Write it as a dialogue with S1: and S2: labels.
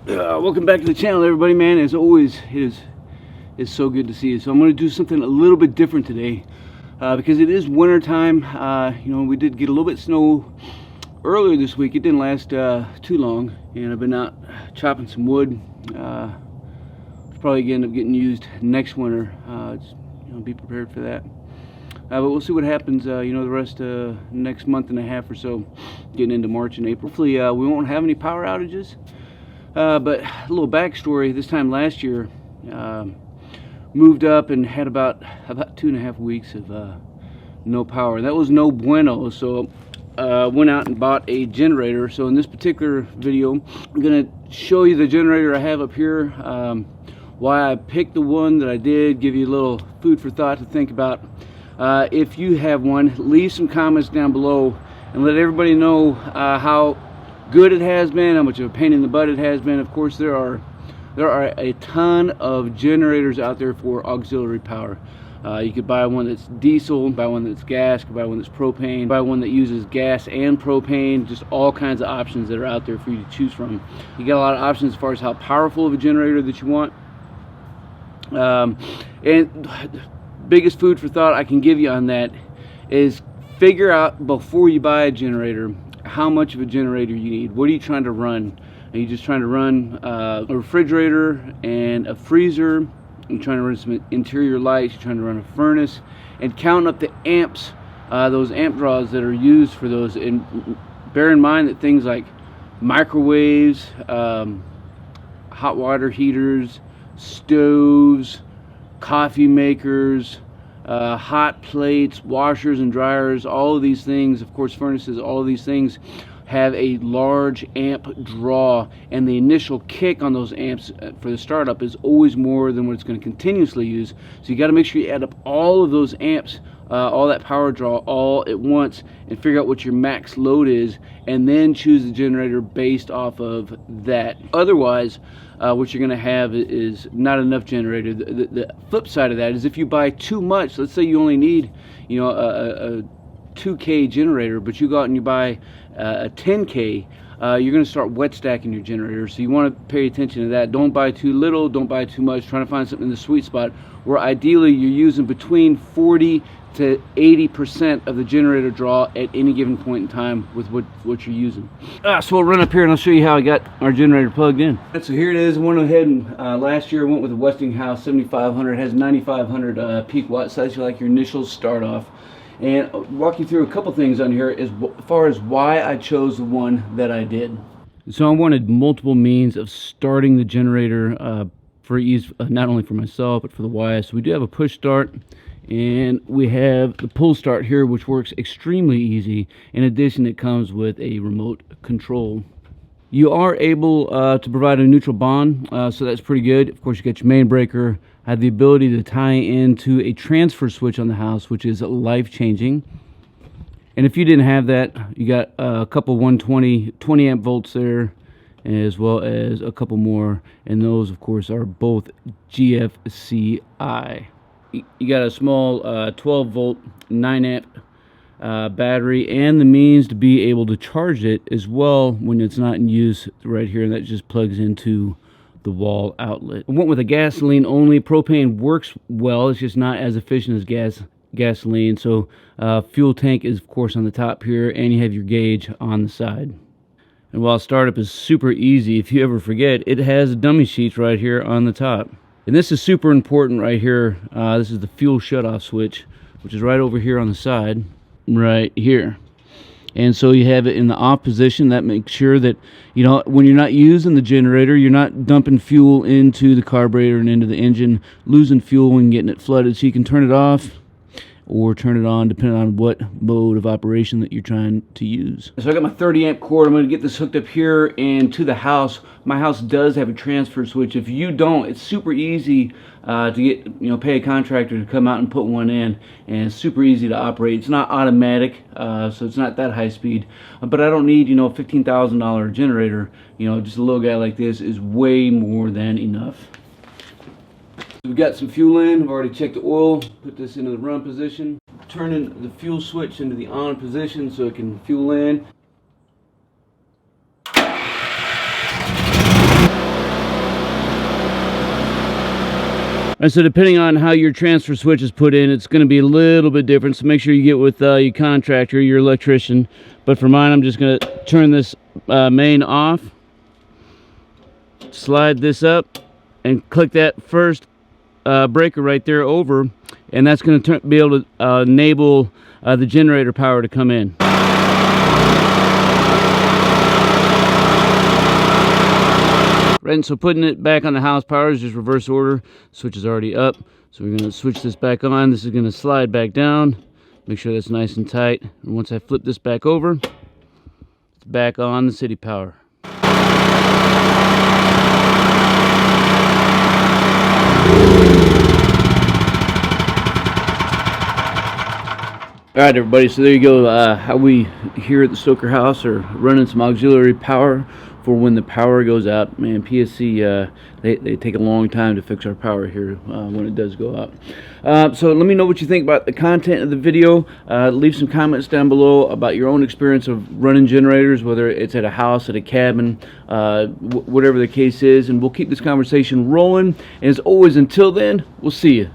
S1: Welcome back to the channel, everybody. Man, as always, it's so good to see you. So I'm going to do something a little bit different today because it is winter time. You know, we did get a little bit of snow earlier this week. It didn't last too long, and I've been out chopping some wood. It's probably going to end up getting used next winter. Just, you know, be prepared for that. But we'll see what happens, you know, the rest of next month and a half or so, getting into March and April. Hopefully we won't have any power outages. But a little backstory, this time last year, moved up and had about 2.5 weeks of no power. That was no bueno, so went out and bought a generator. So in this particular video, I'm going to show you the generator I have up here, why I picked the one that I did, give you a little food for thought to think about. If you have one, leave some comments down below and let everybody know how good it has been, how much of a pain in the butt it has been. Of course, there are a ton of generators out there for auxiliary power. You could buy one that's diesel, buy one that's gas, buy one that's propane, buy one that uses gas and propane. Just all kinds of options that are out there for you to choose from. You got a lot of options as far as how powerful of a generator that you want. And biggest food for thought I can give you on that is figure out before you buy a generator how much of a generator you need. What are you trying to run? Are you just trying to run a refrigerator and a freezer? You're trying to run some interior lights, you're trying to run a furnace, and count up the amps, those amp draws that are used for those. And bear in mind that things like microwaves, hot water heaters, stoves, coffee makers, hot plates, washers and dryers, all of these things, of course furnaces, all of these things have a large amp draw, and the initial kick on those amps for the startup is always more than what it's going to continuously use. So you got to make sure you add up all of those amps, all that power draw all at once, and figure out what your max load is, and then choose the generator based off of that. Otherwise, what you're going to have is not enough generator. The flip side of that is if you buy too much, let's say you only need, you know, a 2K generator, but you go out and you buy a 10K, you're going to start wet stacking your generator. So you want to pay attention to that. Don't buy too little, don't buy too much. Trying to find something in the sweet spot where ideally you're using between 40 to 80% of the generator draw at any given point in time with what you're using. So we'll run up here and I'll show you how I got our generator plugged in. So here it is. I went ahead and last year I went with a Westinghouse 7500. It has 9500 peak watt size, like your initial start off. And I'll walk you through a couple things on here as far as why I chose the one that I did. So I wanted multiple means of starting the generator for ease, not only for myself but for the wife. So we do have a push start, and we have the pull start here, which works extremely easy. In addition, it comes with a remote control. You are able to provide a neutral bond, so that's pretty good. Of course, you got your main breaker. I have the ability to tie into a transfer switch on the house, which is life-changing. And if you didn't have that, you got a couple 20 amp volts there, as well as a couple more, and those of course are both GFCI. You got a small 12 volt 9 amp battery, and the means to be able to charge it as well when it's not in use right here, and that just plugs into the wall outlet. I went with a gasoline only. Propane works well, it's just not as efficient as gasoline. So fuel tank is of course on the top here, and you have your gauge on the side. And while startup is super easy, if you ever forget, it has dummy sheets right here on the top. And this is super important right here. This is the fuel shutoff switch, which is right over here on the side, right here. And so you have it in the off position. That makes sure that, you know, when you're not using the generator, you're not dumping fuel into the carburetor and into the engine, losing fuel and getting it flooded. So you can turn it off or turn it on depending on what mode of operation that you're trying to use. So I got my 30 amp cord. I'm going to get this hooked up here and to the house. My house does have a transfer switch. If you don't, it's super easy to get, you know, pay a contractor to come out and put one in, and it's super easy to operate. It's not automatic, so it's not that high speed, but I don't need, you know, a $15,000 generator. You know, just a little guy like this is way more than enough. We've got some fuel in. I've already checked the oil, put this into the run position, turning the fuel switch into the on position so it can fuel in. And so depending on how your transfer switch is put in, it's going to be a little bit different. So make sure you get with your contractor, your electrician. But for mine, I'm just going to turn this main off, slide this up, and click that first breaker right there over, and that's going to be able to enable the generator power to come in. Right, and so putting it back on the house power is just reverse order. Switch is already up, so we're going to switch this back on. This is going to slide back down. Make sure that's nice and tight. And once I flip this back over, it's back on the city power. Alright everybody, so there you go, how we here at the Stoker House are running some auxiliary power for when the power goes out. Man, PSC, they take a long time to fix our power here when it does go out. So let me know what you think about the content of the video. Leave some comments down below about your own experience of running generators, whether it's at a house, at a cabin, whatever the case is, and we'll keep this conversation rolling. And as always, until then, we'll see you.